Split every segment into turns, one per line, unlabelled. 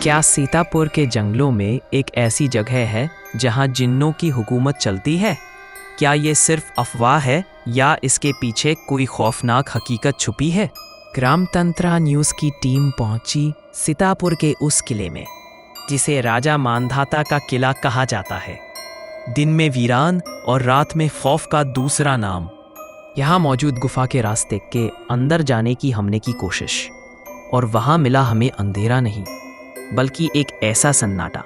क्या सीतापुर के जंगलों में एक ऐसी जगह है जहां जिन्नों की हुकूमत चलती है? क्या ये सिर्फ अफवाह है या इसके पीछे कोई खौफनाक हकीकत छुपी है? ग्रामतंत्रा न्यूज़ की टीम पहुंची सीतापुर के उस किले में जिसे राजा मांधाता का किला कहा जाता है। दिन में वीरान और रात में खौफ का दूसरा नाम। यहाँ मौजूद गुफा के रास्ते के अंदर जाने की हमने की कोशिश, और वहाँ मिला हमें अंधेरा नहीं बल्कि एक ऐसा सन्नाटा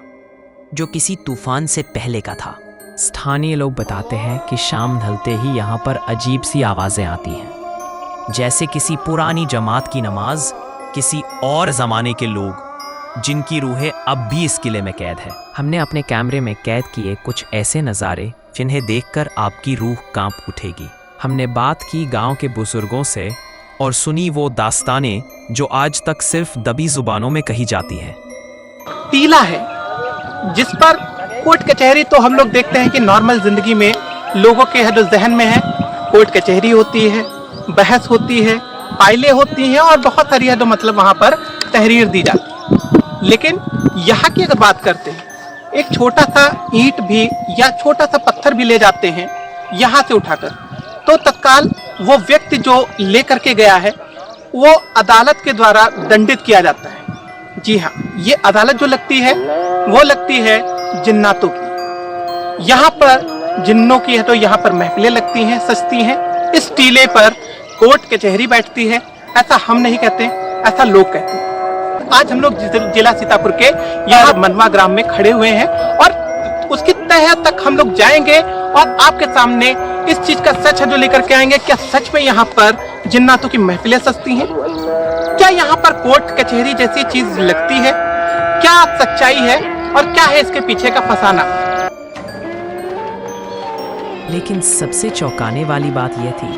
जो किसी तूफान से पहले का था। स्थानीय लोग बताते हैं कि शाम ढलते ही यहाँ पर अजीब सी आवाज़ें आती हैं, जैसे किसी पुरानी जमात की नमाज, किसी और ज़माने के लोग जिनकी रूहें अब भी इस किले में कैद है। हमने अपने कैमरे में कैद किए कुछ ऐसे नज़ारे जिन्हें देखकर आपकी रूह कांप उठेगी। हमने बात की गांव के बुजुर्गों से और सुनी वो दास्तानें जो आज तक सिर्फ दबी जुबानों में कही जाती हैं।
टीला है जिस पर कोर्ट कचहरी तो हम लोग देखते हैं कि नॉर्मल जिंदगी में लोगों के जहन में है, कोर्ट कचहरी होती है, बहस होती है, फाइलें होती हैं और बहुत सारी है मतलब वहाँ पर तहरीर दी जाती है। लेकिन यहाँ की अगर बात करते हैं, एक छोटा सा ईंट भी या छोटा सा पत्थर भी ले जाते हैं यहाँ से उठाकर, तो तत्काल वो व्यक्ति जो लेकर के गया है वो अदालत के द्वारा दंडित किया जाता है। जी हाँ, ये अदालत जो लगती है वो लगती है जिन्नातों की। यहाँ पर जिन्नों की है तो यहाँ पर महफिलें लगती हैं, सजती हैं। इस टीले पर कोर्ट कचहरी बैठती है। ऐसा हम नहीं कहते, ऐसा लोग कहते हैं। आज हम लोग जिला सीतापुर के यहाँ मनवा ग्राम में खड़े हुए हैं और उसकी तह तक हम लोग जाएंगे और आपके सामने इस चीज का सच है जो लेकर के आएंगे। क्या सच में यहाँ पर जिन्नातों की महफिलें सजती हैं? क्या यहाँ पर कोर्ट कचहरी जैसी चीज लगती है? क्या सच्चाई है और क्या है इसके पीछे का फसाना?
लेकिन सबसे चौंकाने वाली बात यह थी,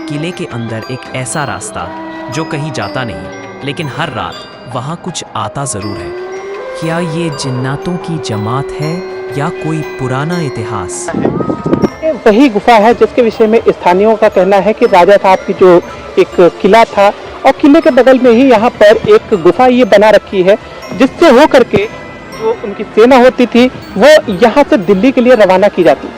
किले के अंदर एक ऐसा रास्ता जो कहीं जाता नहीं, लेकिन हर रात वहाँ कुछ आता जरूर है। क्या ये जिन्नातों की जमात है या कोई पुराना इतिहास?
वही गुफा है जिसके विषय में स्थानीयों का कहना है कि राजा साहब की जो एक किला था और किले के बगल में ही यहाँ पर एक गुफा ये बना रखी है, जिससे हो करके जो उनकी सेना होती थी वो यहाँ से दिल्ली के लिए रवाना की जाती थी।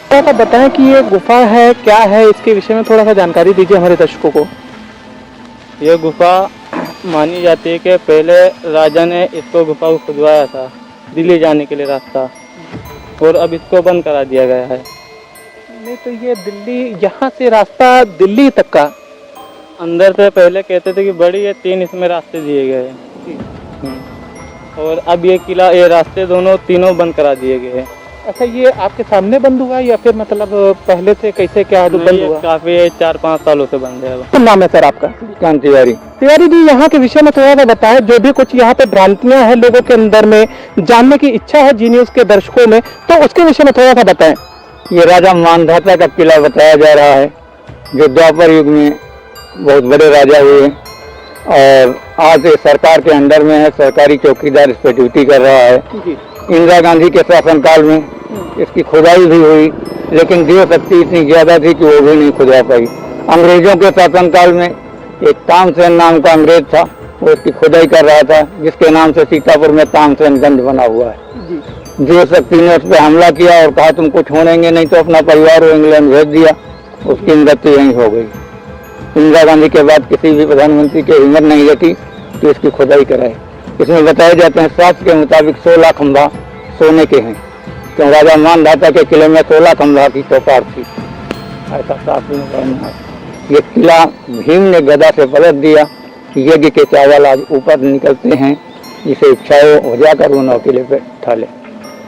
थोड़ा सा बताएं कि ये गुफा है, क्या है, इसके विषय में थोड़ा सा जानकारी दीजिए हमारे दर्शकों को।
ये गुफा मानी जाती है कि पहले राजा ने इसको गुफा को खुदवाया था दिल्ली जाने के लिए रास्ता, और अब इसको बंद करा दिया गया है।
नहीं तो ये दिल्ली, यहाँ से रास्ता दिल्ली तक का
अंदर से पहले कहते थे कि बड़ी ये 3 इसमें रास्ते दिए गए हैं, और अब ये किला, ये रास्ते दोनों तीनों बंद करा दिए गए हैं।
अच्छा, ये आपके सामने बंद हुआ या फिर मतलब पहले से कैसे क्या बंद हुआ?
काफी 4-5 सालों से बंद है।
तो नाम है सर आपका?
कांत तिवारी।
तिवारी जी, यहाँ के विषय में थोड़ा सा बताएं, जो भी कुछ यहाँ पे भ्रांतियां हैं लोगों के अंदर में, जानने की इच्छा है जी न्यूज़ के दर्शकों में, तो उसके विषय में थोड़ा सा बताएं।
ये राजा मांधाता का किला बताया जा रहा है, जो द्वापर युग में बहुत बड़े राजा हुए और आज सरकार के अंडर में है। सरकारी चौकीदार इस पर ड्यूटी कर रहा है। इंदिरा गांधी के शासनकाल में इसकी खुदाई भी हुई, लेकिन देव शक्ति इतनी ज्यादा थी कि वो भी नहीं खुदा पाई। अंग्रेजों के शासनकाल में एक तामसेन नाम का अंग्रेज था, वो इसकी खुदाई कर रहा था, जिसके नाम से सीतापुर में तामसेनगंज बना हुआ है। देव शक्ति ने उस पर हमला किया और कहा तुम कुछ छोड़ेंगे नहीं तो अपना परिवार इंग्लैंड भेज दिया। उसकी मृत्यु यहीं हो गई। इंदिरा गांधी के बाद किसी भी प्रधानमंत्री की हिम्मत नहीं रहती कि इसकी खुदाई कराए। इसमें बताए जाते हैं शास्त्र के मुताबिक 16 खंभा सोने के हैं, क्यों राजा मानधाता के किले में 16 खंभा की चौपाट थी, ऐसा शास्त्र में कहना है। ये किला भीम ने गदा से पलट दिया। यज्ञ के चावल आज ऊपर निकलते हैं, जिसे इच्छाएं हो जाकर उन किले पे उठा ले।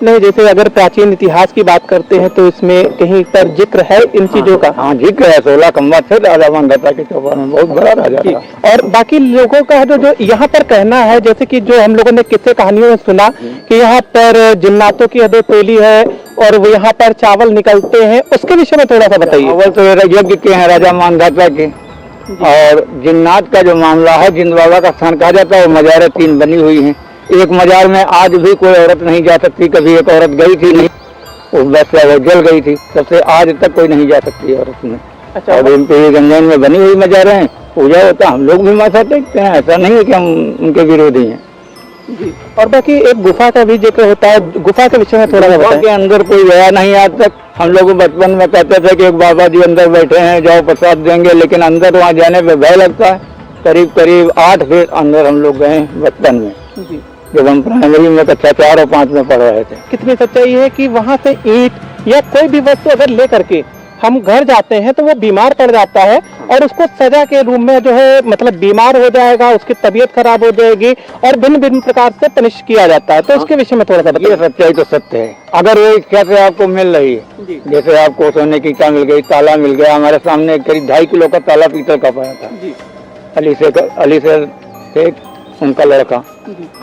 नहीं, जैसे अगर प्राचीन इतिहास की बात करते हैं तो इसमें कहीं पर जिक्र है इन चीजों का?
हाँ, जिक्र है। 16 खंभा थे राजा मानधाता के चौपाट में, बहुत बड़ा राजा था।
और बाकी लोगों का जो यहाँ पर कहना है, जैसे कि जो हम लोगों ने किस्से कहानियों में सुना कि यहाँ पर जिन्नातों की टोली है और वो यहाँ पर चावल निकलते हैं, उसके विषय में थोड़ा सा बताइए।
चावल तो यज्ञ के हैं राजा मानधाता के, और जिन्नात का जो मामला है, जिन बाबा का स्थान कहा जाता है, वो मजार 3 बनी हुई हैं। एक मजार में आज भी कोई औरत नहीं जा सकती। कभी एक औरत गई थी, नहीं उस बस से वो जल गई थी, तब से आज तक कोई नहीं जा सकती औरत में।
अच्छा,
और उनके गंजैन में बनी हुई मजारें हैं, पूजा होता है, हम लोग भी माथा टेकते हैं। ऐसा नहीं है कि हम उनके विरोधी हैं
जी। और बाकी एक गुफा का भी जिक्र होता है, गुफा के विषय में थोड़ा सा
गुफा
बताएं।
के अंदर कोई गया नहीं आज तक। हम लोग बचपन में कहते थे कि एक बाबा जी अंदर बैठे हैं, जाओ प्रसाद देंगे, लेकिन अंदर वहाँ जाने पे भय लगता है। करीब करीब 8 फीट अंदर हम लोग गए बचपन में,
जी।
जब हम प्राइमरी में कक्षा 4 और 5 में पढ़ रहे थे।
कितनी सच्चाई है कि वहाँ से ईंट या कोई भी वस्तु अगर ले करके हम घर जाते हैं तो वो बीमार पड़ जाता है और उसको सजा के रूप में जो है मतलब बीमार हो जाएगा, उसकी तबीयत खराब हो जाएगी और भिन्न भिन्न प्रकार से पनिश किया जाता है। तो उसके विषय में थोड़ा सा
ये सच्चाई तो सत्य है। अगर वो इच्छा से आपको मिल रही है, जैसे आपको सोने की ईंटा मिल गई, ताला मिल गया। हमारे सामने करीब 2.5 किलो का ताला पीतल का पाया था। अली से थे उनका लड़का,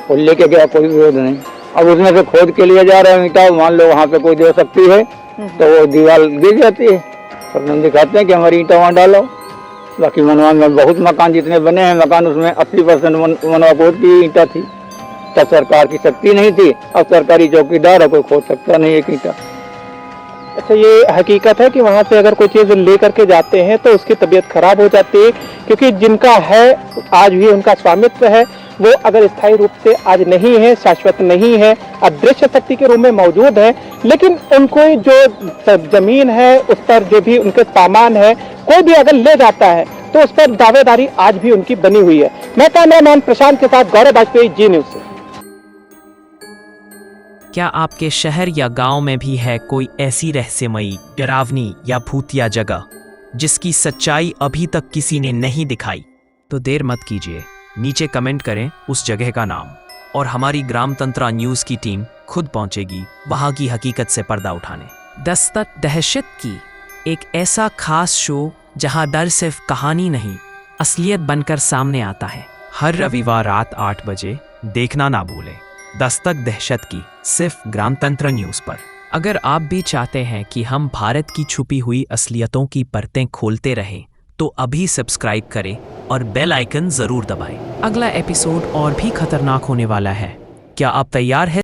वो लेके गया, कोई विरोध नहीं। अब उसमें से खोद के लिए जा रहे हैं ईंटा, मान लो वहाँ पे कोई दे सकती है तो वो दीवार गिर जाती है, और हम दिखाते हैं कि हमारी ईंटा वहाँ डालो। बाकी मनवा में बहुत मकान जितने बने हैं, मकान उसमें 80% मनवा कोट की ईंटा थी। तब सरकार की शक्ति नहीं थी, अब सरकारी चौकीदार है, कोई खोद सकता नहीं एक ईंटा।
अच्छा, ये हकीकत है कि वहाँ से अगर कोई चीज़ ले करके जाते हैं तो उसकी तबीयत खराब हो जाती है, क्योंकि जिनका है आज भी उनका स्वामित्व है, वो अगर स्थायी रूप से आज नहीं है, शाश्वत नहीं है, अदृश्य शक्ति के रूप में मौजूद है, लेकिन उनको जो जमीन है उस पर जो भी उनके सामान है कोई भी अगर ले जाता है तो उस पर दावेदारी आज भी उनकी बनी हुई है। मैं कैमरामैन प्रशांत के साथ गौरव वाजपेयी, जी न्यूज़ से।
क्या आपके शहर या गांव में भी है कोई ऐसी रहस्यमयी, डरावनी या भूतिया जगह जिसकी सच्चाई अभी तक किसी ने नहीं दिखाई? तो देर मत कीजिए, नीचे कमेंट करें उस जगह का नाम और हमारी ग्राम तंत्रा न्यूज़ की टीम खुद पहुंचेगी वहां की हकीकत से पर्दा उठाने। दस्तक दहशत की एक ऐसा खास शो जहां डर सिर्फ कहानी नहीं, असलियत बनकर सामने आता है। हर रविवार रात 8 बजे देखना ना भूलें। दस्तक दहशत की सिर्फ ग्राम तंत्र न्यूज़ पर। अगर आप भी चाहते हैं कि हम भारत की छुपी हुई असलियतों की परतें खोलते रहें तो अभी सब्सक्राइब करें और बेल आइकन जरूर दबाएं। अगला एपिसोड और भी खतरनाक होने वाला है। क्या आप तैयार हैं?